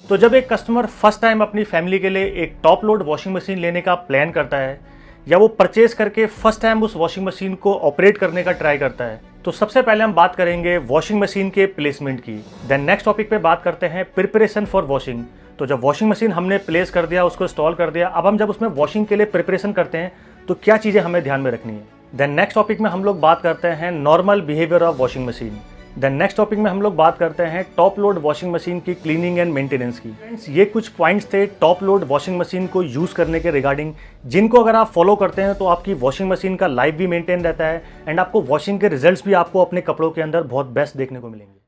तो जब एक कस्टमर फर्स्ट टाइम अपनी फैमिली के लिए एक टॉप लोड वॉशिंग मशीन लेने का प्लान करता है या वो परचेज करके फर्स्ट टाइम उस वॉशिंग मशीन को ऑपरेट करने का ट्राई करता है, तो सबसे पहले हम बात करेंगे वॉशिंग मशीन के प्लेसमेंट की। देन नेक्स्ट टॉपिक पे बात करते हैं प्रिपरेशन फॉर वॉशिंग। तो जब वॉशिंग मशीन हमने प्लेस कर दिया, उसको इंस्टॉल कर दिया, अब हम जब उसमें वॉशिंग के लिए प्रिपरेशन करते हैं तो क्या चीज़ें हमें ध्यान में रखनी है। देन नेक्स्ट टॉपिक में हम लोग बात करते हैं normal behaviour of washing machine. Then next topic में हम लोग बात करते हैं टॉप लोड वॉशिंग मशीन की क्लीनिंग एंड मेंटेनेंस की। फ्रेंड्स, ये कुछ पॉइंट्स थे टॉप लोड वॉशिंग मशीन को यूज़ करने के रिगार्डिंग, जिनको अगर आप फॉलो करते हैं तो आपकी वॉशिंग मशीन का लाइफ भी मेंटेन रहता है एंड आपको वॉशिंग के रिजल्ट्स भी आपको अपने कपड़ों के अंदर बहुत बेस्ट देखने को मिलेंगे।